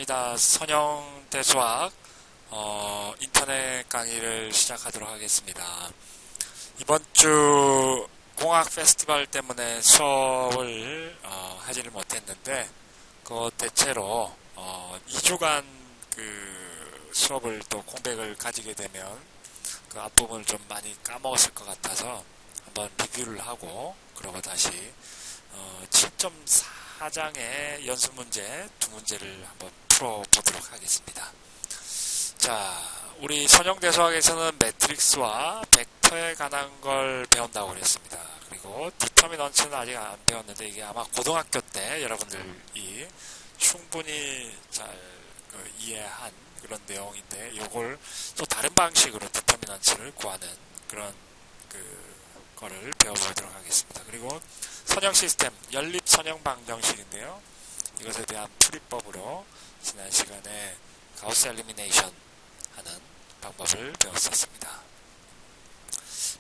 반갑습니다. 선형대수학 인터넷 강의를 시작하도록 하겠습니다. 이번 주 공학 페스티벌 때문에 수업을 하지를 못했는데 그 대체로 2주간 그 수업을 또 공백을 가지게 되면 그 앞부분을 좀 많이 까먹었을 것 같아서 한번 리뷰를 하고 그러고 다시 7.4장의 연습 문제 두 문제를 한번 풀어보도록 하겠습니다. 자, 우리 선형대수학에서는 매트릭스와 벡터에 관한 걸 배운다고 그랬습니다. 그리고 디터미넌트는 아직 안 배웠는데 이게 아마 고등학교 때 여러분들이 충분히 잘 이해한 그런 내용인데 이걸 또 다른 방식으로 디터미넌트를 구하는 그런 거를 배워보도록 하겠습니다. 그리고 선형 시스템, 연립 선형 방정식인데요. 이것에 대한 풀이법으로 지난 시간에 가우스 엘리미네이션 하는 방법을 배웠었습니다.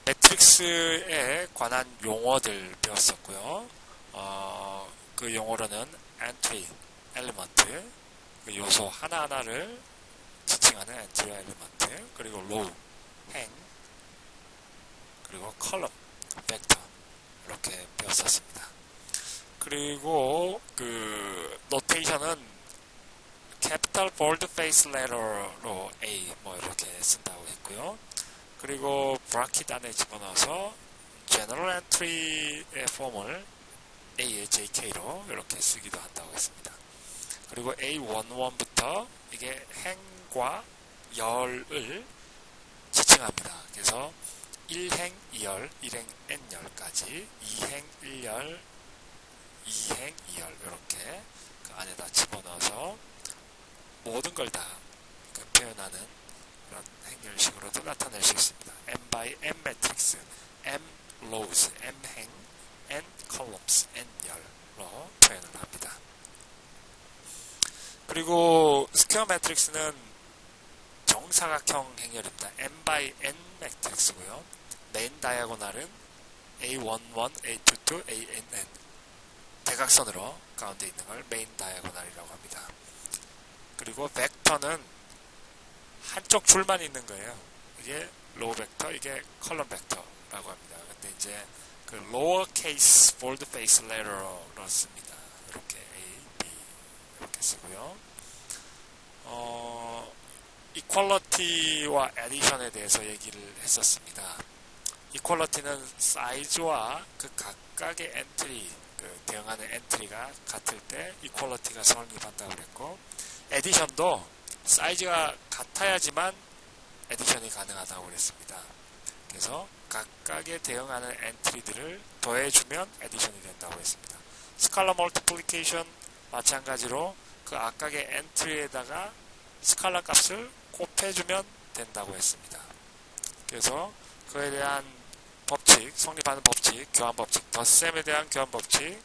매트릭스에 관한 용어들 배웠었고요. 그 용어로는 entry, element, 그 요소 하나하나를 지칭하는 entry element, 그리고 row, 행, 그리고 column, vector 이렇게 배웠었습니다. 그리고 그 노테이션은 capital boldface letter로 A 뭐 이렇게 쓴다고 했고요. 그리고 브라켓 안에 집어넣어서 general entry의 폼을 A의 JK로 이렇게 쓰기도 한다고 했습니다. 그리고 A11부터 이게 행과 열을 지칭합니다. 그래서 1행 2열, 1행 n열까지 2행 1열, 2행 2열 이렇게 그 안에다 집어넣어서 모든 걸 다 표현하는 그런 행렬식으로도 나타낼 수 있습니다. m by n 매트릭스, m rows, m 행, n columns, n 열로 표현을 합니다. 그리고 스퀘어 매트릭스는 정사각형 행렬입니다. m by n 매트릭스고요. 메인 다이아고널은 A11, A22, ANN 대각선으로 가운데 있는 걸 메인 다이아고널이라고 합니다. 그리고 벡터는 한쪽 줄만 있는 거예요. 이게 로우 벡터, 이게 컬럼 벡터라고 합니다. 근데 이제 그 lower case bold face letter로 씁니다. 이렇게 A, B 이렇게 쓰고요. 이퀄러티와 에디션에 대해서 얘기를 했었습니다. 이퀄러티는 사이즈와 그 각각의 엔트리, 대응하는 엔트리가 같을 때 이퀄러티가 성립한다고 그랬고, 에디션도 사이즈가 같아야지만 에디션이 가능하다고 그랬습니다. 그래서 각각의 대응하는 엔트리들을 더해주면 에디션이 된다고 했습니다. 스칼라 멀티플리케이션 마찬가지로 그 각각의 엔트리에다가 스칼라 값을 곱해주면 된다고 했습니다. 그래서 그에 대한 법칙, 성립하는 법칙, 교환 법칙, 덧셈에 대한 교환 법칙,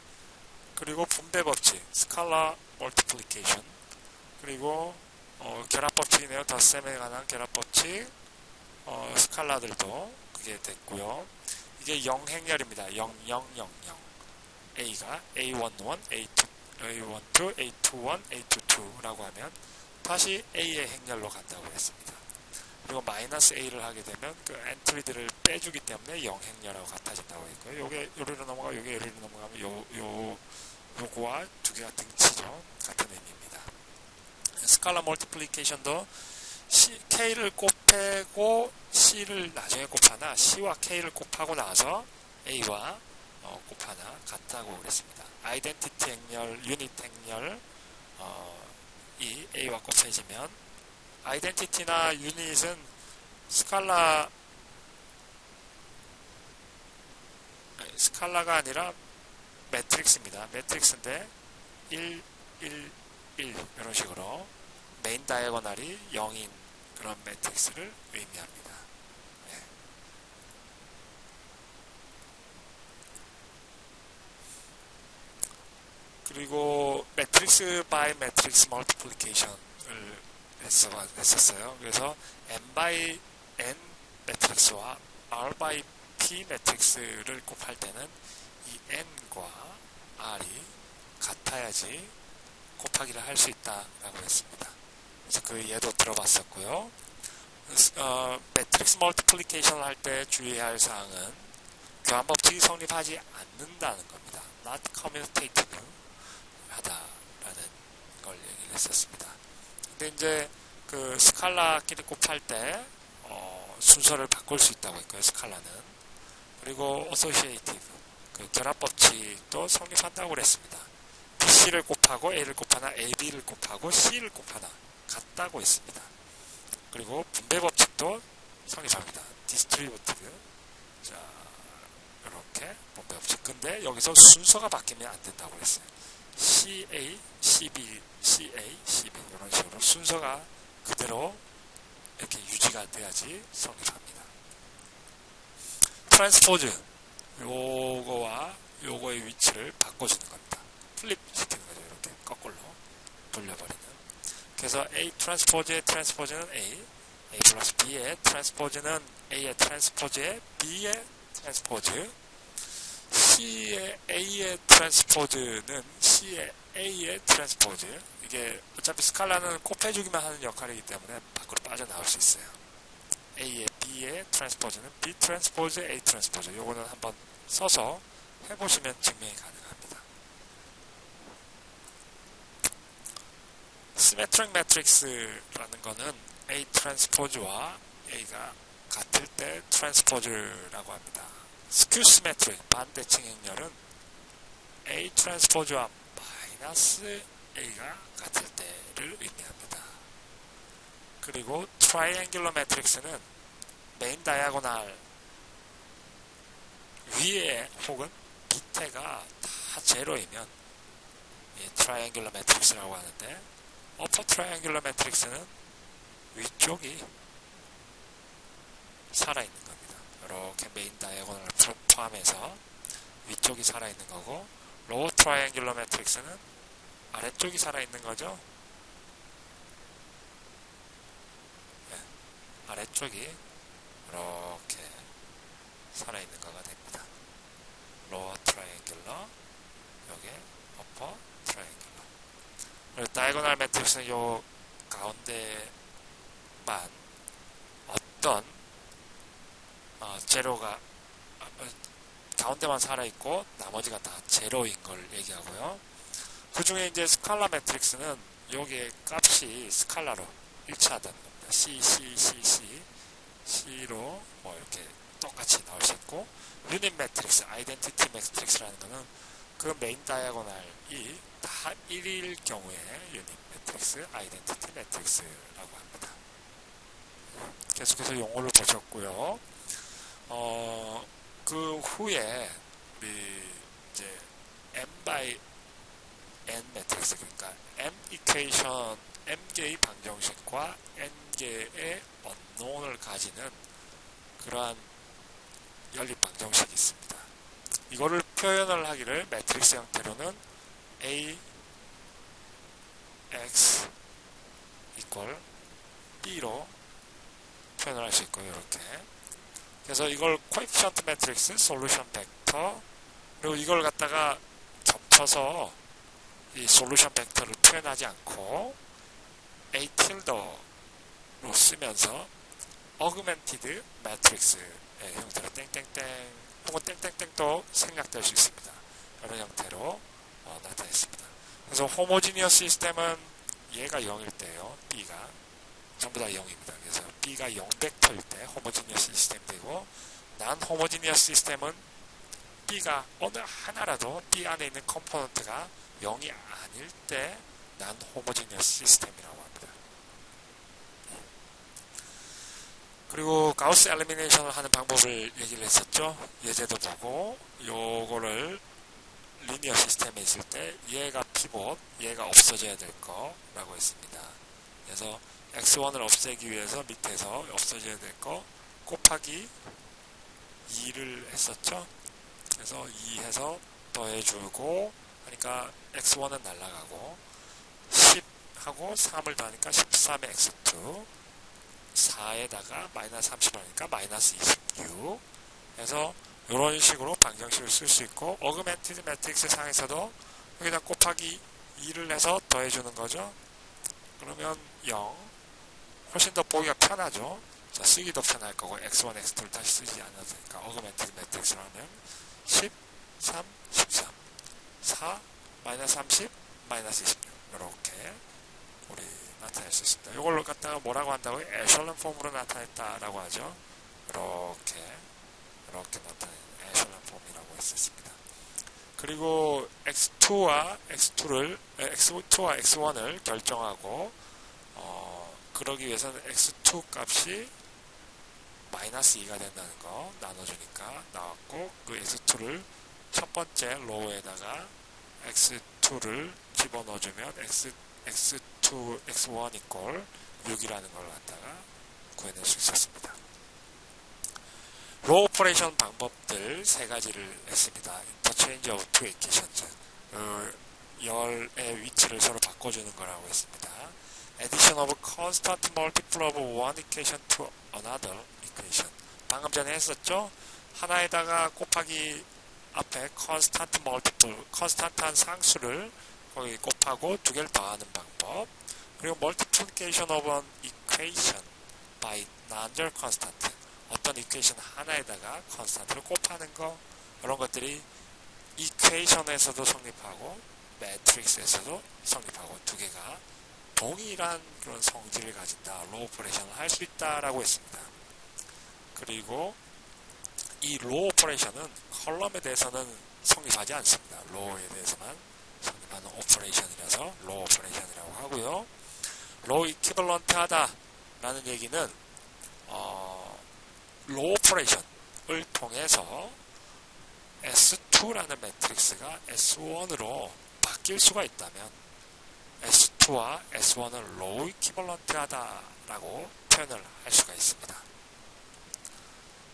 그리고 분배 법칙, 스칼라 멀티플리케이션, 그리고 결합 법칙이네요. 덧셈에 관한 결합 법칙, 스칼라들도 그게 됐고요. 이게 영행렬입니다. 0, 0, 0, 0. A가 A11, A12, A21, A22라고 하면 다시 A의 행렬로 간다고 했습니다. 그리고 마이너스 A를 하게 되면 그 엔트리들을 빼주기 때문에 0행렬하고 같아진다고 했고요. 요게 요리로 넘어가고 요게 요리로 넘어가면 요거와 두 개가 등치죠. 같은 의미입니다. 스칼라 멀티플리케이션도 K를 곱하고 C를 나중에 곱하나 C와 K를 곱하고 나서 A와 곱하나 같다고 그랬습니다. 아이덴티티 행렬, 유닛 행렬 이 A와 곱해지면 아이덴티티나 유닛은 스칼라가 아니라 매트릭스입니다. 매트릭스인데 1, 1, 1 이런 식으로 메인 다이아고널이 0인 그런 매트릭스를 의미합니다. 네. 그리고 매트릭스 바이 매트릭스 멀티플리케이션을 했었어요. 그래서 m by n 매트릭스와 r by p 매트릭스를 곱할 때는 이 n과 r이 같아야지 곱하기를 할 수 있다라고 했습니다. 그래서 그 예도 들어봤었고요. 매트릭스 멀티플리케이션을 할 때 주의할 사항은 교환 법칙이 성립하지 않는다는 겁니다. not commutative 하다라는 걸 얘기를 했었습니다. 근데 이제 그 스칼라끼리 곱할 때 순서를 바꿀 수 있다고 했고요. 스칼라는. 그리고 associative 그 결합 법칙도 성립한다고 그랬습니다. BC를 곱하고 A를 곱하나 AB를 곱하고 C를 곱하나 같다고 했습니다. 그리고 분배 법칙도 성립합니다. distributive. 자, 이렇게 분배 법칙. 근데 여기서 순서가 바뀌면 안 된다고 그랬어요. CA, CB, CA, CB 이런 식으로 순서가 그대로 이렇게 유지가 돼야지 성립합니다. 트랜스포즈 요거와 요거의 위치를 바꿔주는 겁니다. 플립 시키는 거죠. 이렇게 거꾸로 돌려버리는. 그래서 A 트랜스포즈의 트랜스포즈는 A 플러스 B의 트랜스포즈는 A의 트랜스포즈의 B의 트랜스포즈, C의 A의 트랜스포즈는 C의 A의 트랜스포즈. 이게 어차피 스칼라는 곱해주기만 하는 역할이기 때문에 밖으로 빠져나올 수 있어요. A의 B의 트랜스포즈는 B 트랜스포즈 A 트랜스포즈. 요거는 한번 써서 해보시면 증명이 가능합니다. 시메트릭 매트릭스라는 거는 A 트랜스포즈와 A가 같을 때 트랜스포즈라고 합니다. 스큐 시메트릭 반대칭 행렬은 A 트랜스포즈와 마이너스 A가 같을 때를 의미합니다. 그리고 트라이앵귤러 매트릭스는 메인 다이아고날 위에 혹은 밑에가 다 제로이면 트라이앵귤러 매트릭스라고 하는데, 어퍼 트라이앵귤러 매트릭스는 위쪽이 살아있는 겁니다. 이렇게 메인 다이아고널을 포함해서 위쪽이 살아있는 거고, 로우 트라이앵귤러 매트릭스는 아래쪽이 살아있는 거죠. 네, 아래쪽이 이렇게 살아있는 거가 됩니다. 로어 트라이앵귤러, 여기에 어퍼 트라이앵귤러. 그리고 다이고널 매트릭스는 요 가운데만 어떤 제로가 가운데만 살아있고 나머지가 다 제로인 걸 얘기하고요. 그 중에 이제 스칼라 매트릭스는 여기에 값이 스칼라로 일치하다는 겁니다. C, C, C, C, C로 뭐 이렇게 똑같이 나올 수 있고, 유닛 매트릭스, 아이덴티티 매트릭스라는 거는 그 메인 다이아고널이 다 1일 경우에 유닛 매트릭스, 아이덴티티 매트릭스라고 합니다. 계속해서 용어를 보셨고요. 그 후에 우리 이제 M by N 매트릭스, 그러니까 M 이퀘이션, M개의 방정식과 N개의 언노운을 가지는 그러한 연립 방정식이 있습니다. 이거를 표현을 하기를 매트릭스 형태로는 A, X 이퀄 B로 표현을 할 수 있고요. 이렇게. 그래서 이걸 코에피션트 매트릭스, 솔루션 벡터, 그리고 이걸 갖다가 겹쳐서 이 솔루션 벡터를 표현하지 않고 A 틸더로 쓰면서 어그멘티드 매트릭스의 형태로 땡땡땡 혹은 땡땡땡도 생략될 수 있습니다. 이런 형태로 나타냈습니다. 그래서 호모지니어스 시스템은 얘가 0일 때요. B가 전부 다 0입니다. 그래서 B가 0벡터일 때 호모지니어스 시스템이 되고, 난 호모지니어스 시스템은 B가 어느 하나라도 B 안에 있는 컴포넌트가 0이 아닐 때 난 호모지니어스 시스템이라고 합니다. 그리고 가우스 엘리미네이션을 하는 방법을 얘기를 했었죠. 예제도 보고, 요거를 리니어 시스템에 있을 때 얘가 피봇, 얘가 없어져야 될 거라고 했습니다. 그래서 x1을 없애기 위해서 밑에서 없어져야 될 거 곱하기 2를 했었죠. 그래서 2 해서 더해주고 하니까 x1은 날아가고 10하고 3을 더하니까 13의 x2, 4에다가 마이너스 30 하니까 마이너스 26. 그래서 이런 식으로 방정식을 쓸 수 있고, 어그멘티드 매트릭스 상에서도 여기다 곱하기 2를 해서 더해주는 거죠. 그러면 0. 훨씬 더 보기가 편하죠. 자, 쓰기도 편할 거고 x1, x2를 다시 쓰지 않아도 되니까 어그멘티드 매트릭스로 하면 10, 3, 13, 4, 마이너스 30, 마이너스 26 이렇게 우리 나타낼 수 있습니다. 이걸로 갖다가 뭐라고 한다고요? 에셜런 폼으로 나타냈다라고 하죠. 이렇게 나타내는 에셜런 폼이라고 했었습니다. 그리고 x2와 x1을 결정하고 그러기 위해서는 x2 값이 마이너스 2가 된다는 거 나눠주니까 나왔고 그 x2를 첫 번째 로우에다가 x2를 집어넣어주면 x2, x1 이꼴 6이라는 걸 갖다가 구해낼 수 있었습니다. 로우 오퍼레이션 방법들 세 가지를 했습니다. Interchange of two equations. 열의 위치를 서로 바꿔주는 거라고 했습니다. Addition of constant multiple of one equation to another equation. 방금 전에 했었죠? 하나에다가 곱하기 앞에 constant multiple, constant한 상수를 거기 곱하고 두 개를 더하는 방법. 그리고 multiplication of an equation by non-zero constant. 어떤 equation 하나에다가 constant를 곱하는 거. 이런 것들이 equation에서도 성립하고 매트릭스에서도 성립하고 두 개가 동일한 그런 성질을 가진다. 로우 오퍼레이션을 할 수 있다라고 했습니다. 그리고 이 로우 오퍼레이션은 컬럼에 대해서는 성립하지 않습니다. 로우에 대해서만 성립하는 오퍼레이션이라서 로우 오퍼레이션이라고 하고요. 로우 이퀴벌런트 하다라는 얘기는 로우 오퍼레이션을 통해서 S2라는 매트릭스가 S1으로 바뀔 수가 있다면 S2와 S1을 로우 이퀴벌런트 하다라고 표현을 할 수가 있습니다.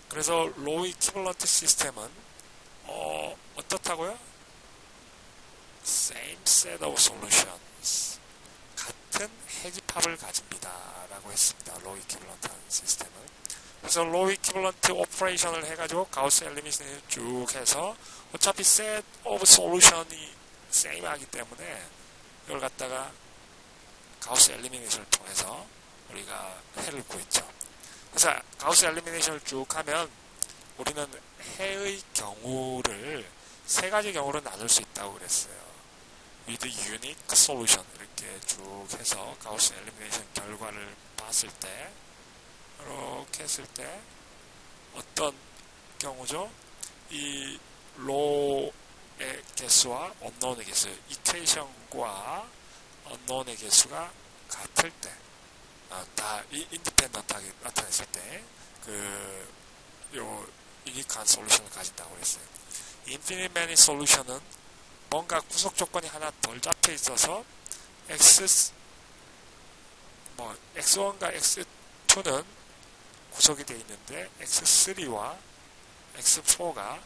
그래서 로우 이퀴벌런트 시스템은 어떻다고요? Same set of solutions. 같은 해집합을 가집니다. 라고 했습니다. 로우 이퀴벌런트 하는 시스템은. 그래서 로우 이퀴벌런트 오퍼레이션을 해가지고 가우스 엘리미네이션을 쭉 해서 어차피 set of solution이 same 하기 때문에 이걸 갖다가 가우스 엘리미네이션을 통해서 우리가 해를 구했죠. 그래서 가우스 엘리미네이션을 쭉 하면 우리는 해의 경우를 세 가지 경우로 나눌 수 있다고 그랬어요. with unique solution 이렇게 쭉 해서 가우스 엘리미네이션 결과를 봤을 때 이렇게 했을 때 어떤 경우죠? 이 로우의 개수와 언노운의 개수, 이퀘이션과 언노운의 개수가 같을 때, 다 인디펜던트하게 나타냈을 때, 유니크한 솔루션을 가진다고 그랬어요. 인피니트 매니 솔루션은 뭔가 구속 조건이 하나 덜 잡혀 있어서 X1과 X2는 구속이 되어 있는데 X3와 X4가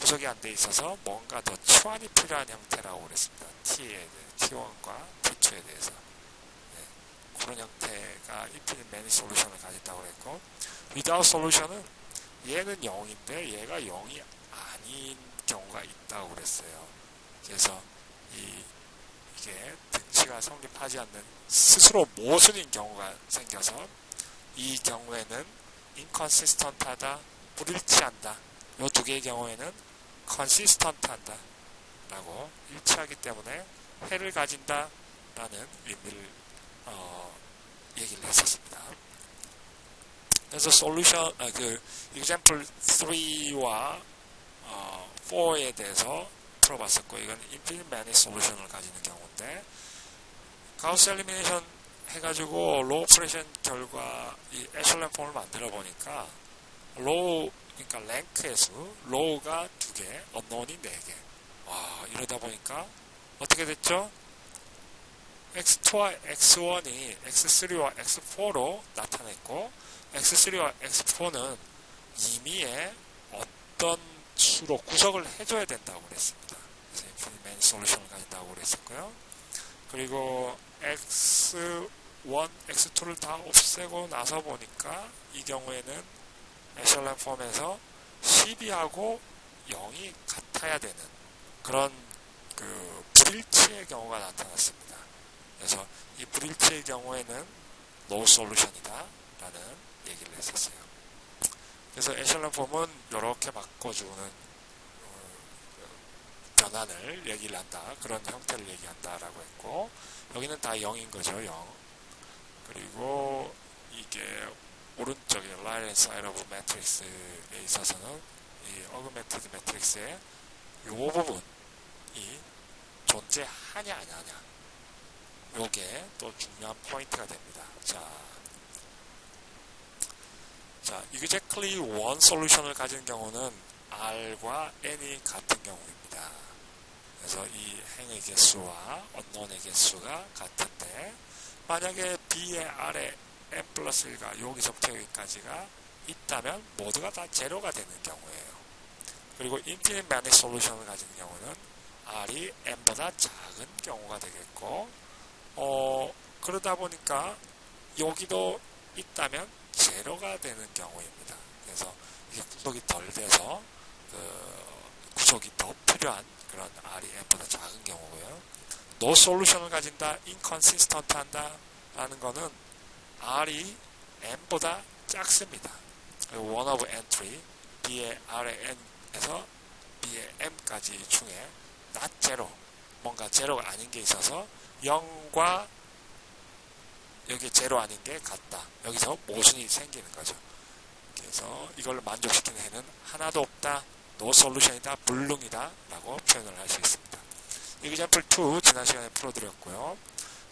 구속이 안 되어 있어서 뭔가 더 치환이 필요한 형태라고 그랬습니다. T1과 T2에 대해서. 네, 그런 형태가 인피니트 매니 솔루션을 가진다고 그랬고, without 솔루션은 얘는 0인데 얘가 0이 아닌 경우가 있다고 그랬어요. 그래서 이게 등치가 성립하지 않는 스스로 모순인 경우가 생겨서 이 경우에는 inconsistent하다, 불일치한다. 이 두 개의 경우에는 consistent한다 라고 일치하기 때문에 해를 가진다 라는 의미를 얘기를 했었습니다. 그래서 솔루션 example 3와 4에 대해서 풀어봤었고, 이건 infinite many solution을 가지는 경우인데, 가우스 엘리미네이션 해가지고 로우 오퍼레이션 결과 이 에셜런 폼을 만들어 보니까 로우, 그러니까 랭크의 수, 로우가 2개, 언노운이 4개. 와, 이러다 보니까 어떻게 됐죠? X2와 X1이 X3와 X4로 나타냈고, X3와 X4는 임의의 어떤 수로 구속을 해줘야 된다고 그랬습니다. 그래서 인피니트 매니 솔루션을 가진다고 그랬었고요. 그리고 X1, X2를 다 없애고 나서 보니까 이 경우에는 에셜런 폼에서 12하고 0이 같아야 되는 그런 불이 불일치의 경우가 나타났습니다. 그래서 이 불일치의 경우에는 no solution이다 라는 얘기를 했었어요. 그래서 에셜런 폼은 이렇게 바꿔주는 변환을 얘기를 한다. 그런 형태를 얘기한다라고 했고, 여기는 다 0인 거죠. 0. 그리고 이게 오른쪽에 right hand side of matrix에 있어서는 이 augmented matrix의 이 부분이 존재하냐 안 하냐, 요게 또 중요한 포인트가 됩니다. 자, exactly one solution을 가진 경우는 R과 N이 같은 경우입니다. 그래서 이 행의 개수와 unknown의 개수가 같은데, 만약에 B의 R에 n 플러스 1가 여기서부터 여기까지가 있다면 모두가 다 제로가 되는 경우예요. 그리고 infinite many solution을 가진 경우는 R이 n보다 작은 경우가 되겠고, 그러다 보니까 여기도 있다면 제로가 되는 경우입니다. 그래서 이게 구속이 덜 돼서 구속이 더 필요한 그런 R이 n보다 작은 경우고요. no solution을 가진다, inconsistent 한다 라는 거는 R이 n보다 작습니다. 그리고 one of n3, B의 R의 n에서 B의 m까지 중에 not zero, 뭔가 제로가 아닌 게 있어서 0과 여기 제로 아닌 게 같다. 여기서 모순이 생기는 거죠. 그래서 이걸 만족시키는 해는 하나도 없다, no solution이다, 불능이다 라고 표현을 할 수 있습니다. example 2 지난 시간에 풀어드렸고요.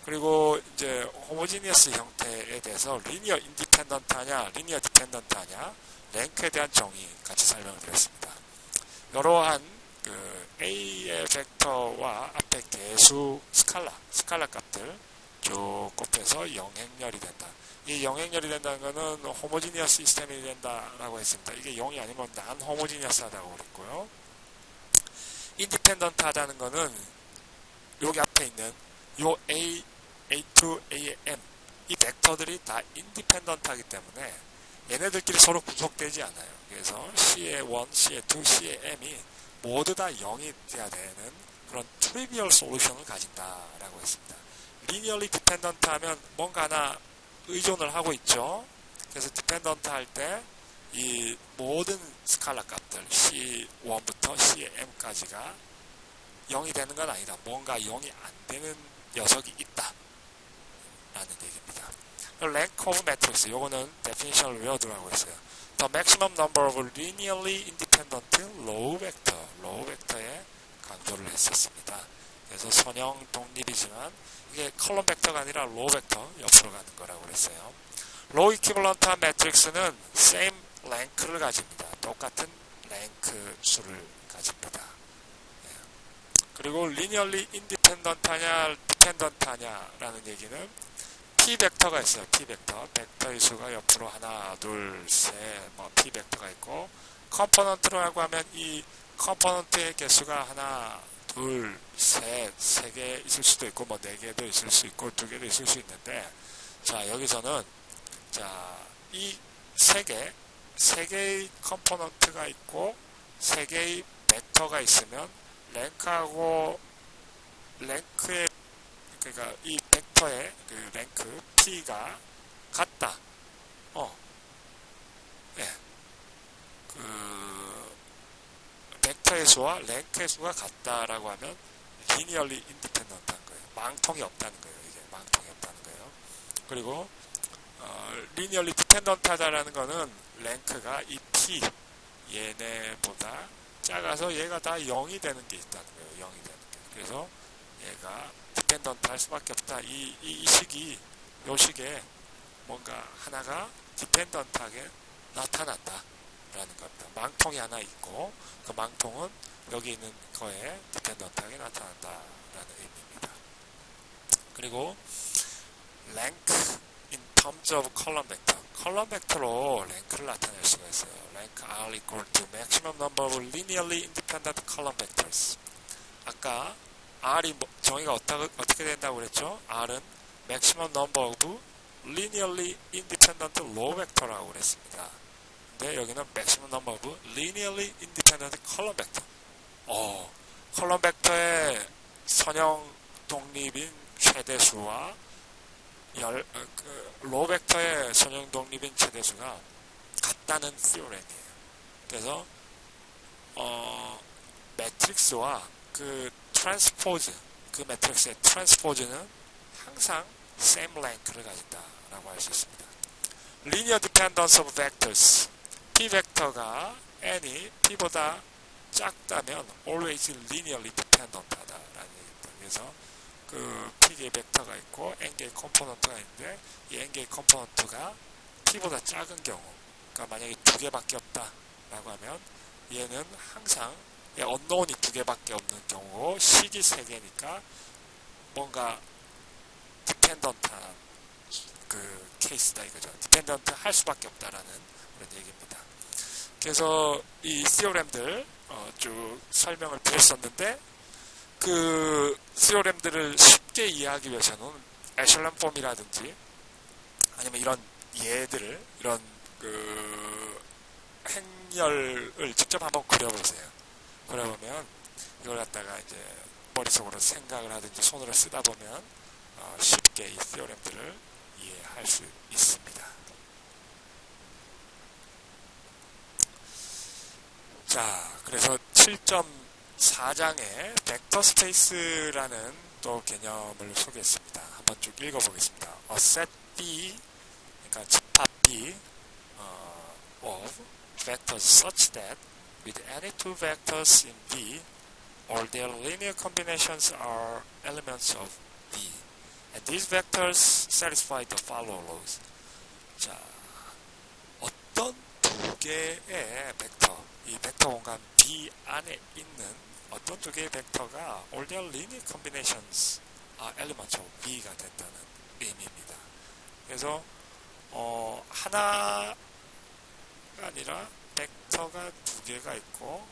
그리고 이제 호모지니어스 형태에 대해서 리니어 인디펜던트 하냐, 리니어 디펜던트 하냐, 랭크에 대한 정의 같이 설명을 드렸습니다. 이러한 A의 벡터와 앞에 개수 스칼라 값들 쭉 곱해서 영행렬이 된다. 이 영행렬이 된다는 것은 호모지니어스 시스템이 된다라고 했습니다. 이게 0이 아니면 난 호모지니어스 하다고 그랬고요. 인디펜던트 하다는 것은 여기 앞에 있는 요 A, A2, AM 이 벡터들이 다 인디펜던트 하기 때문에 얘네들끼리 서로 구속되지 않아요. 그래서 C의 1, C의 2, C의 M이 모두 다 0이 돼야 되는 그런 트리비얼 솔루션을 가진다라고 했습니다. 리니얼리 디펜던트 하면 뭔가 하나 의존을 하고 있죠. 그래서 디펜던트 할 때 이 모든 스칼라 값들 C1부터 CM까지가 0이 되는 건 아니다. 뭔가 0이 안 되는 녀석이 있다 라는 얘기입니다. Rank of matrix, 요거는 definition을 외워두라고 했어요. The maximum number of linearly independent low vector, low vector에 강조를 했었습니다. 그래서 선형 독립이지만 이게 컬럼 벡터가 아니라 로우 벡터 옆으로 가는 거라고 그랬어요. 로우 이퀴벌런트한 매트릭스는 same 랭크를 가집니다. 똑같은 랭크 수를 가집니다. 네. 그리고 linearly independent 하냐, dependent 하냐라는 얘기는 P 벡터가 있어요. P 벡터. 벡터의 수가 옆으로 하나, 둘, 셋, P 벡터가 있고, 컴포넌트라고 하면 이 컴포넌트의 개수가 하나, 둘, 셋, 세 개 있을 수도 있고, 네 개도 있을 수 있고, 두 개도 있을 수 있는데, 자, 여기서는, 자, 이 세 개의 컴포넌트가 있고, 세 개의 벡터가 있으면, 랭크의, 그러니까 이 벡터의 그 랭크, P가 같다. 예. 벡터의 수와 랭크의 수가 같다라고 하면 linearly independent한 거예요. 망통이 없다는 거예요. 이게 망통이 없다는 거예요. 그리고 linearly dependent 하다라는 거는 랭크가 이 P 얘네보다 작아서 얘가 다 0이 되는 게 있다는 거예요. 0이 되는 게. 그래서 얘가 dependent 할 수밖에 없다. 이 식이 요 식에 뭔가 하나가 dependent하게 나타난다 라는 겁니다. 망통이 하나 있고 그 망통은 여기 있는 거에 디펜던트하게 나타난다 라는 의미입니다. 그리고 rank in terms of column vector, 컬럼 벡터로 랭크를 나타낼 수가 있어요. rank R equal to maximum number of linearly independent column vectors. 아까 R이 정의가 어떻게 된다고 그랬죠? R은 maximum number of linearly independent row vector라고 그랬습니다. 근데 여기는 maximum number of linearly independent column vector. 컬럼 벡터의 선형 독립인 최대수와 로 벡터의 선형 독립인 최대수가 같다는 theorem이에요. 그래서 매트릭스와 그 트랜스포즈, 그 매트릭스의 트랜스포즈는 항상 same rank를 가진다라고 할 수 있습니다. Linear dependence of vectors. P 벡터가 n이 p보다 작다면 always linearly dependent 하다라는 얘기입니다. 그래서 그 p개의 벡터가 있고 n개의 컴포넌트가 있는데 이 n개의 컴포넌트가 p보다 작은 경우, 그러니까 만약에 두 개밖에 없다라고 하면 얘는 항상 언노운이 두 개밖에 없는 경우고 식이 세 개니까 뭔가 디펜던트한 그 케이스다 이거죠. 디펜던트 할 수밖에 없다라는 그런 얘기입니다. 그래서 이 시오렘들 쭉 설명을 드렸었는데 그 시오렘들을 쉽게 이해하기 위해서는 에셜런 폼이라든지 아니면 이런 예들을 이런 그 행렬을 직접 한번 그려보세요. 그려보면 이걸 갖다가 이제 머릿속으로 생각을 하든지 손으로 쓰다 보면 쉽게 이 시오렘들을 이해할 수 있습니다. 자, 그래서 7.4장에 벡터 스페이스라는 또 개념을 소개했습니다. 한번 쭉 읽어보겠습니다. A set B, 그러니까 집합 B of vectors such that with any two vectors in B, all their linear combinations are elements of B. And these vectors satisfy the follow laws. 자, 어떤 두 개의 벡터, 이 벡터 공간 B 안에 있는 어떤 두 개의 벡터가 all their linear combinations are elements of B가 된다는 의미입니다. 그래서 하나가 아니라 벡터가 두 개가 있고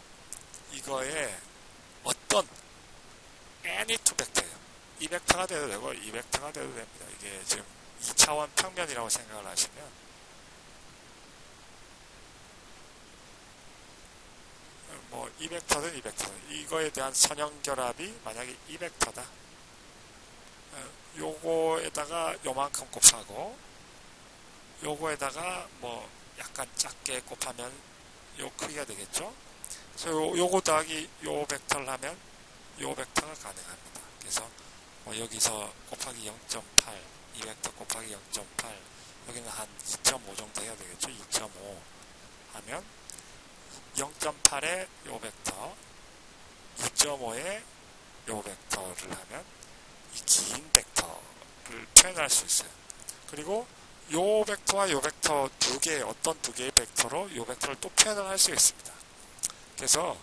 이거에 어떤 any two 벡터예요. 이 벡터가 돼도 되고 이 벡터가 돼도 됩니다. 이게 지금 2차원 평면이라고 생각을 하시면 뭐 이 벡터든 이 벡터든 이거에 대한 선형 결합이 만약에 이 벡터다. 요거에다가 요만큼 곱하고 요거에다가 뭐 약간 작게 곱하면 요 크기가 되겠죠. 그래서 요거 더하기 요 벡터를 하면 요 벡터가 가능합니다. 그래서 여기서 곱하기 0.8, 이 벡터 곱하기 0.8, 여기는 한 2.5 정도 해야 되겠죠. 2.5 하면 0.8의 요 벡터, 2.5의 요 벡터를 하면 이 긴 벡터를 표현할 수 있어요. 그리고 요 벡터와 요 벡터 두 개, 어떤 두 개의 벡터로 요 벡터를 또 표현을 할 수 있습니다. 그래서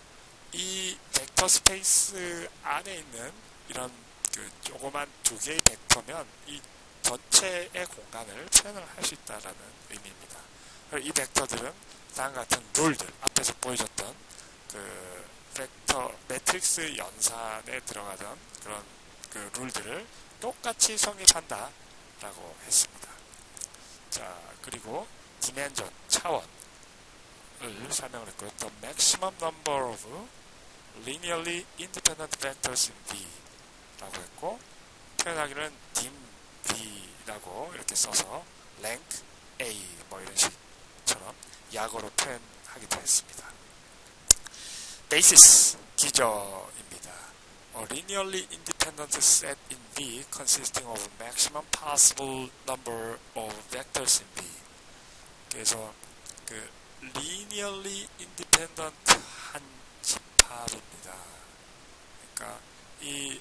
이 벡터 스페이스 안에 있는 이런 그 조그만 두 개의 벡터면 이 전체의 공간을 표현을 할 수 있다는 의미입니다. 이 벡터들은 다음과 같은 룰들, 앞에서 보여줬던 그 벡터 매트릭스 연산에 들어가던 그런 그 룰들을 똑같이 성립한다 라고 했습니다. 자, 그리고 디멘전, 차원을 설명을 했고요. The maximum number of linearly independent vectors in B 라고 했고, 표현하기는 dim B라고 이렇게 써서 length A 뭐 이런 식처럼 약어로 표현하기도 했습니다. basis, 기저입니다. A linearly independent set in B consisting of maximum possible number of vectors in B. 그래서 그 linearly independent 한 집합입니다. 그러니까 이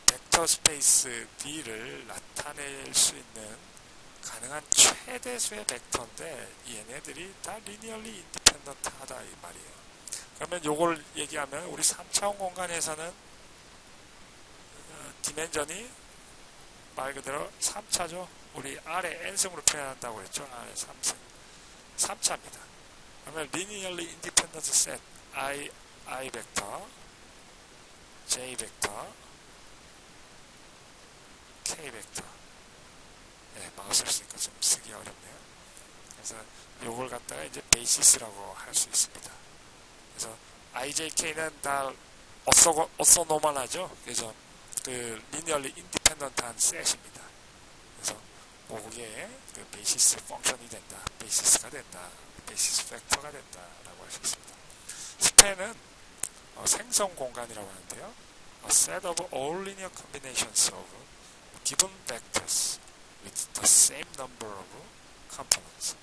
벡터 스페이스 B를 나타낼 수 있는 가능한 최대수의 벡터인데 얘네들이 다 linearly independent 하다 이 말이에요. 그러면 요걸 얘기하면 우리 3차원 공간에서는 디멘전이 말 그대로 3차죠. 우리 아래 n승으로 표현한다고 했죠. 아래 3승. 3차입니다. 그러면 linearly independent set I 벡터, J 벡터, K 벡터. 네, 마우스를 쓰니까 좀 쓰기 어렵네요. 그래서 요걸 갖다가 이제 베이시스라고 할 수 있습니다. 그래서 IJK는 다 orthonormal하죠. 그래서 그 linearly independent한 셋입니다. 그래서 그게 그 베이시스 펑션이 된다, 베이시스가 된다, 베이시스 팩터가 된다라고 할 수 있습니다. 스팬은 생성 공간이라고 하는데요. A set of all linear combinations of given vectors with the same number of components.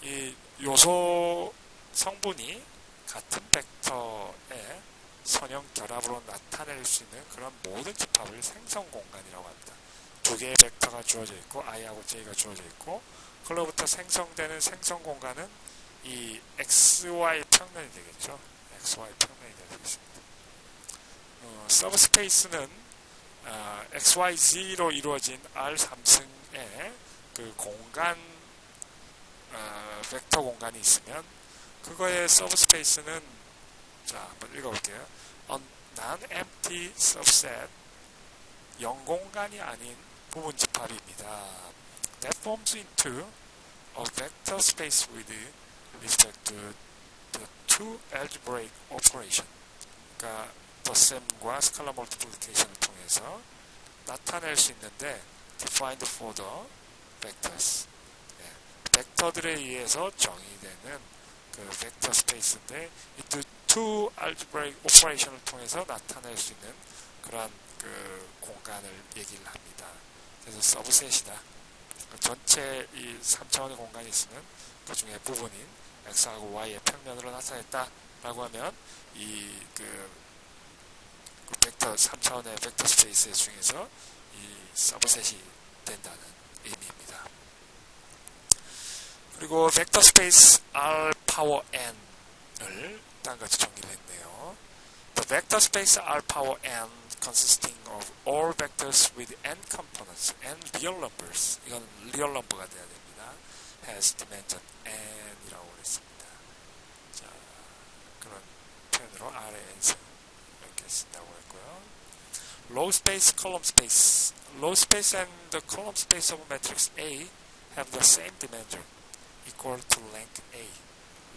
이 요소 성분이 같은 벡터의 선형 결합으로 나타낼 수 있는 그런 모든 집합을 생성 공간이라고 합니다. 두 개의 벡터가 주어져 있고 i하고 j가 주어져 있고 그로부터 생성되는 생성 공간은 이 xy 평면이 되겠죠. xy 평면이 되겠습니다. 서브스페이스는 xyz로 이루어진 R3승의 그 공간 벡터 공간이 있으면 그거의 서브스페이스는 자 한번 읽어볼게요. A non-empty subset 0공간이 아닌 부분 집합입니다. That forms into a vector space with respect to the two algebraic operation. 그러니까 더셈과 스칼라 멀티플리케이션을 통해서 나타낼 수 있는데 defined for the vectors. 벡터들에 의해서 정의되는 그 벡터 스페이스인데 이 two algebraic operation을 통해서 나타낼 수 있는 그런 그 공간을 얘기를 합니다. 그래서 서브셋이다. 전체 이 3차원의 공간이 있으면 그 중에 부분인 x하고 y의 평면으로 나타냈다라고 하면 이 그 벡터 3차원의 벡터 스페이스 중에서 이 서브셋이 된다는 의미입니다. 그리고 벡터 스페이스 R 파워 n을 다음같이 정의를 했네요. The vector space R power n consisting of all vectors with n components, n real numbers. 이건 real number가 돼야 됩니다. has dimension n이라고 그랬습니다. 자, 그런 표현으로 R의 n승 이렇게 쓴다고 했고요. Row space, column space. Row space and the column space of matrix A have the same dimension, equal to rank A.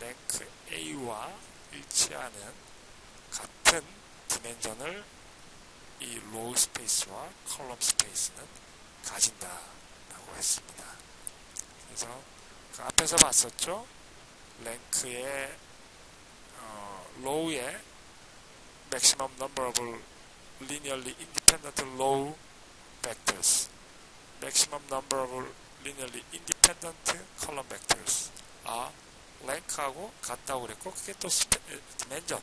rank A와 일치하는 같은 디멘전을 이 로우 스페이스와 컬럼 스페이스는 가진다라고 했습니다. 그래서 그 앞에서 봤었죠? 랭크의 로우의 maximum number of linearly independent row vectors, maximum number of linearly independent column vectors 랭크하고 같다고 그랬고 그게 또 디멘전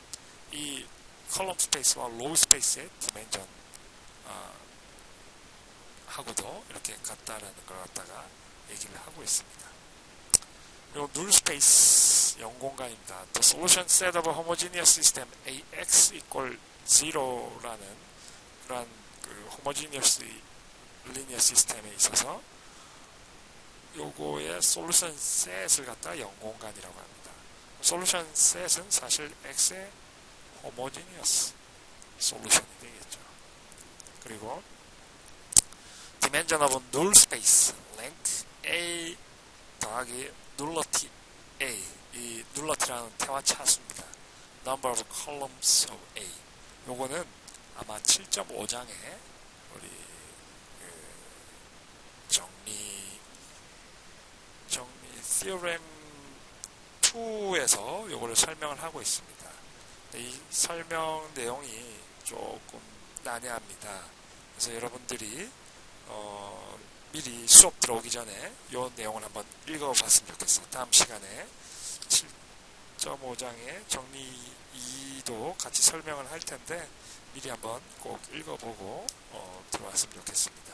이 컬럼 스페이스와 로우 스페이스의 디멘전 하고도 이렇게 같다라는 걸 갖다가 얘기를 하고 있습니다. 그리고 누լ 스페이스 0공간입니다. The solution set of a homogeneous system AX equal 0라는 그런 그 homogeneous linear 시스템에 있어서 요거의 솔루션 셋을 갖다 0공간이라고 합니다. 솔루션 셋은 사실 X의 homogeneous 솔루션이 되겠죠. 그리고 dimension of null space, length A 더하기 nullity A, 이 nullity라는 태화 차수입니다. number of columns of A. 요거는 아마 7.5장에 우리 정리 theorem 2에서 요거를 설명을 하고 있습니다. 이 설명 내용이 조금 난해합니다. 그래서 여러분들이 미리 수업 들어오기 전에 이 내용을 한번 읽어봤으면 좋겠어요. 다음 시간에 7.5장의 정리 2도 같이 설명을 할 텐데 미리 한번 꼭 읽어보고 들어왔으면 좋겠습니다.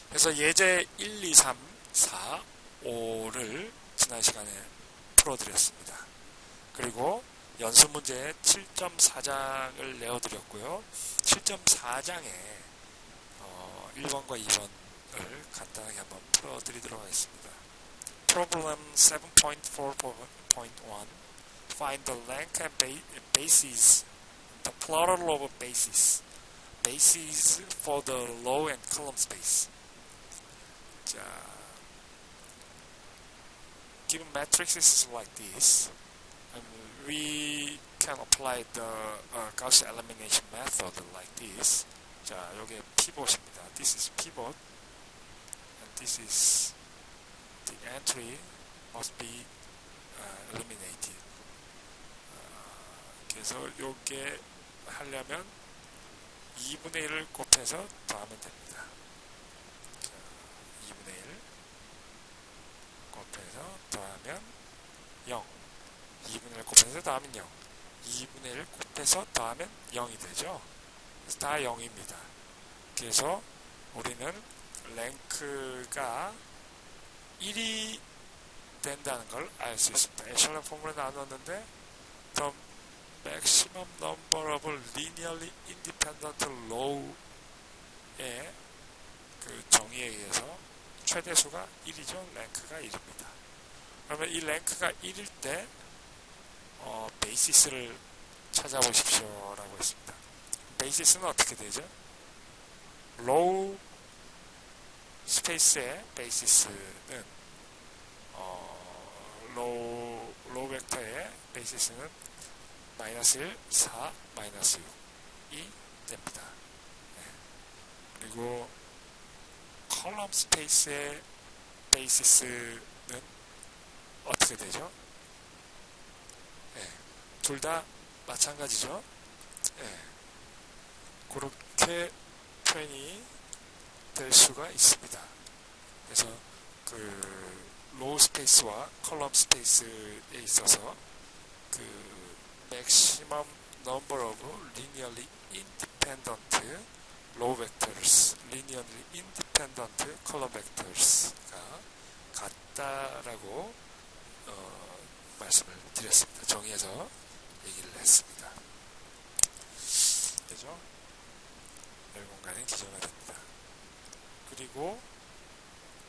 그래서 예제 1, 2, 3, 4, 5를 지난 시간에 풀어드렸습니다. 그리고 연습문제 7.4장을 내어드렸고요. 7.4장에 1번과 2번을 간단하게 한번 풀어드리도록 하겠습니다. Problem 7.4.1 Find the length and bases, the plural of bases. Bases for the row and column space. 자, given matrices like this, we can apply the Gauss elimination method like this. 자, 요게 pivot입니다. This is pivot, and this is the entry must be eliminated. 그래서 요게 하려면 2분의 1을 곱해서 더하면 됩니다. 자, 2분의 1 곱해서 더하면 0. 2분의 1 곱해서 더하면 0. 2분의 1 곱해서 더하면 0이 되죠. 그래서 다 0입니다. 그래서 우리는 랭크가 1이 된다는 걸 알 수 있습니다. 에셜런 폼으로 나눴는데 the maximum number of linearly independent row의 그 정의에 의해서 최대수가 1이죠. 랭크가 1입니다. 그러면 이 랭크가 1일 때 베이시스를 찾아보십시오 라고 했습니다. 베이시스는 어떻게 되죠? 로우 스페이스의 베이시스는 로우 벡터의 베이시스는 마이너스 1, 4, 마이너스 6이 됩니다. 네. 그리고 컬럼 스페이스의 베이시스는 어떻게 되죠? 네. 둘 다 마찬가지죠. 네. 그렇게 표현이 될 수가 있습니다. 그래서 그 로우 스페이스와 컬럼 스페이스에 있어서 그 maximum number of linearly independent row vectors, linearly independent column vectors가 같다라고 말씀을 드렸습니다. 정의해서 얘기를 했습니다. 그죠? 열 공간은 기저가 됩니다. 그리고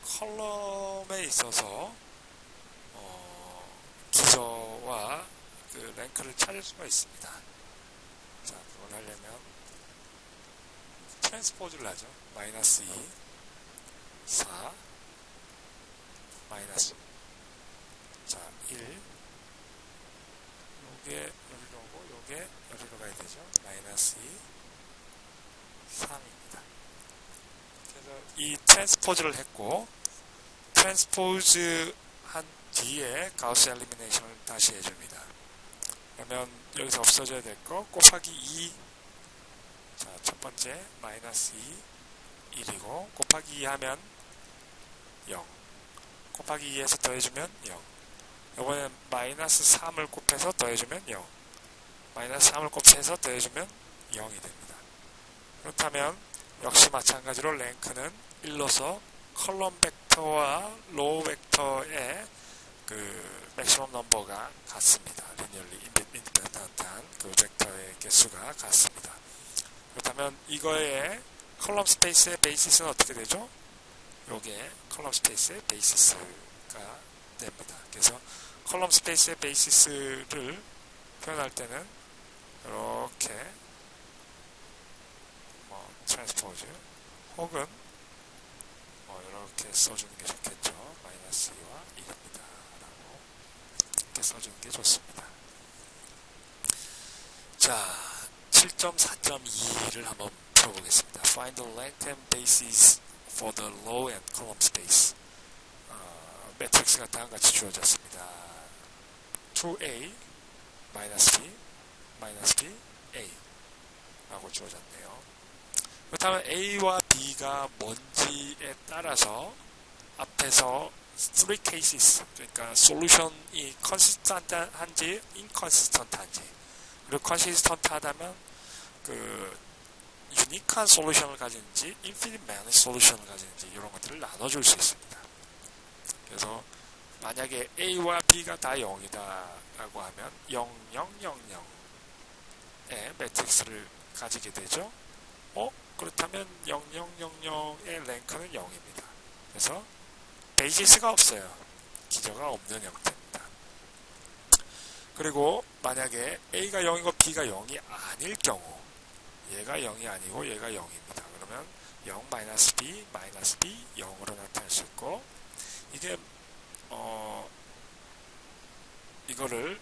컬럼에 있어서 기저와 그 랭크를 찾을 수가 있습니다. 자, 그걸 하려면 트랜스포즈를 하죠. 마이너스 2, 4, 마이너스 6. 자, 1. 요게 여기로 오고, 요게 여기로 가야 되죠. 마이너스 2, 3입니다. 그래서 이 트랜스포즈를 했고, 트랜스포즈 한 뒤에 가우스 엘리미네이션을 다시 해줍니다. 그러면 여기서 없어져야 될 거 곱하기 2. 자, 첫 번째 마이너스 2 1이고 곱하기 2 하면 0. 곱하기 2에서 더해주면 0. 이번엔 마이너스 3을 곱해서 더해주면 0. 마이너스 3을 곱해서 더해주면 0이 됩니다. 그렇다면 역시 마찬가지로 랭크는 1로서 컬럼 벡터와 로우 벡터의 그 맥시멈 넘버가 같습니다. 리니얼리 인디펜던트한 그 벡터의 개수가 같습니다. 그렇다면 이거의 컬럼 스페이스의 베이시스는 어떻게 되죠? 요게 컬럼 스페이스의 베이시스가 됩니다. 그래서 컬럼 스페이스의 베이시스를 표현할 때는 이렇게 트랜스포즈 혹은 이렇게 써주는 게 좋겠죠. 마이너스 2와 1입니다. 라고 이렇게 써주는 게 좋습니다. 자, 7.4.2를 한번 풀어보겠습니다. Find the length and basis for the row and column space. 매트릭스가 다음같이 주어졌습니다. 2a, 마이너스 b, 마이너스 b, a 라고 주어졌네요. 그렇다면 a와 b가 뭔지에 따라서 앞에서 3 cases, 그러니까 솔루션이 컨시스턴트한지 인컨시스턴트한지, 그리고 컨시스턴트하다면 그 유니크한 솔루션을 가지는지 인피니트 많은 솔루션을 가지는지 이런 것들을 나눠줄 수 있습니다. 그래서 만약에 a와 b가 다 0이다 라고 하면 0, 0, 0, 0의 매트릭스를 가지게 되죠. 그렇다면 0, 0, 0, 0의 랭크는 0입니다. 그래서 베이시스가 없어요. 기저가 없는 형태입니다. 그리고 만약에 a가 0이고 b가 0이 아닐 경우, 얘가 0이 아니고 얘가 0입니다. 그러면 0, 마이너스 b, 마이너스 b 0으로 나타날 수 있고, 이게 이거를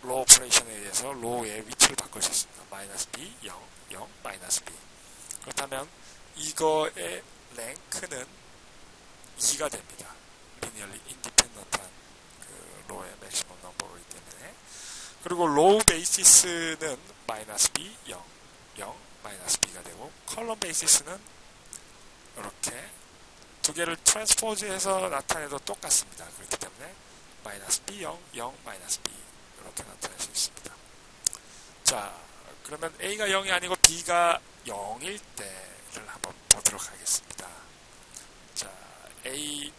로 오퍼레이션에 의해서 로의 위치를 바꿀 수 있습니다. 마이너스 b 0, 0, 마이너스 b. 그렇다면 이거의 랭크는 2가 됩니다. 리니얼리 인디펜던트한 그 로의 맥시멈 넘버이기 때문에. 그리고 로우 베이시스는 마이너스 b 0, 0, 마이너스 b가 되고, 컬럼 베이시스는 이렇게 두 개를 트랜스포즈해서 나타내도 똑같습니다. 그렇기 때문에 마이너스 b 0, 0, 마이너스 b 이렇게 나타낼 수 있습니다. 자, 그러면 a가 0이 아니고 b가 0일 때를 한번 보도록 하겠습니다. 자, a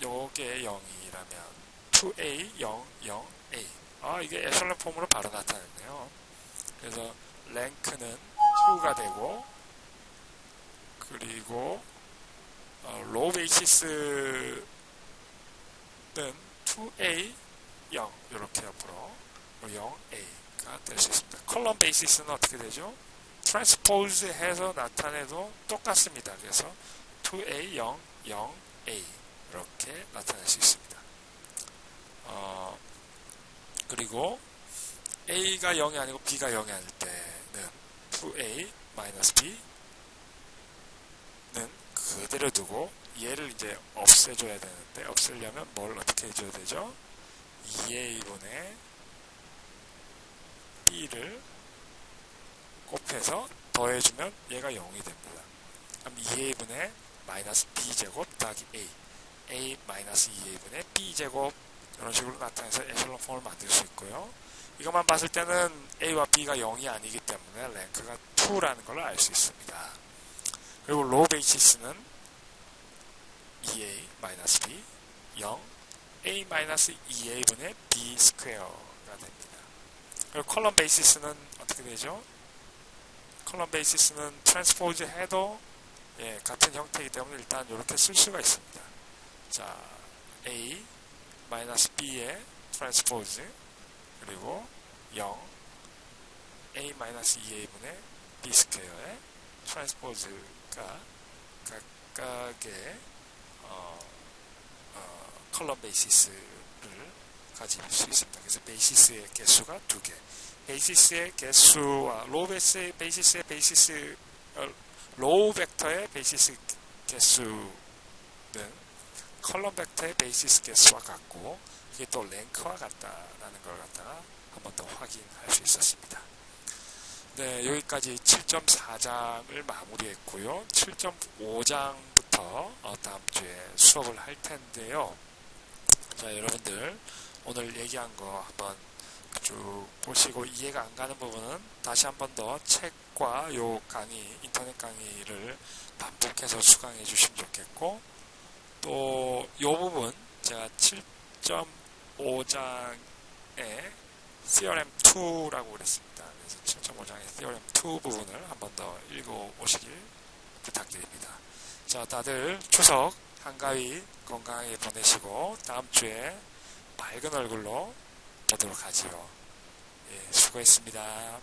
요게 0이라면 2a 0 0 a. 이게 에셜런 폼으로 바로 나타났네요. 그래서 랭크는 2가 되고, 그리고 로우 베이시스는 2a 0 이렇게 옆으로 0a가 될 수 있습니다. 컬럼 베이시스는 어떻게 되죠? 트랜스포즈 해서 나타내도 똑같습니다. 그래서 2a 0 0a 이렇게 나타낼 수 있습니다. 그리고 a가 0이 아니고 b가 0이 아닐 때는 2a 마이너스 b는 그대로 두고 얘를 이제 없애줘야 되는데, 없애려면 뭘 어떻게 해줘야 되죠? 2a분의 b를 곱해서 더해주면 얘가 0이 됩니다. 그럼 2a분의 마이너스 b제곱 더하기 a 마이너스 2a분의 b제곱 이런 식으로 나타내서 에셜런 폼을 만들 수 있고요. 이것만 봤을 때는 a와 b가 0이 아니기 때문에 랭크가 2라는 걸 알 수 있습니다. 그리고 로우 베이시스는 2a 마이너스 b 0 a 마이너스 2a분의 b 스퀘어가 됩니다. 그리고 컬럼 베이시스는 어떻게 되죠? 컬럼 베이시스는 트랜스포즈 해도 같은 형태이기 때문에 일단 이렇게 쓸 수가 있습니다. 자, a 마이너스 b의 트랜스포즈 그리고 0 a 마이너스 2a분의 b 스퀘어의 트랜스포즈가 각각의 컬럼 베이시스를 가질 수 있습니다. 그래서 베이시스의 개수가 2개. 베이시스의 개수와 로우 베이시스의 로우 벡터의 베이시스 개수는 컬럼 벡터의 베이시스 개수와 같고, 이게 또 랭크와 같다라는 걸 갖다가 한 번 더 확인할 수 있었습니다. 네, 여기까지 7.4장을 마무리했고요. 7.5장부터 다음 주에 수업을 할 텐데요. 자, 여러분들 오늘 얘기한 거 한번 쭉 보시고 이해가 안 가는 부분은 다시 한 번 더 책과 요 강의, 인터넷 강의를 반복해서 수강해 주시면 좋겠고, 또 요 부분 제가 7.5장에 Theorem 2라고 그랬습니다. 그래서 7.5장의 Theorem 2 부분을 한 번 더 읽어오시길 부탁드립니다. 자, 다들 추석 한가위 건강하게 보내시고 다음 주에 밝은 얼굴로 보도록 하지요. 예, 수고했습니다.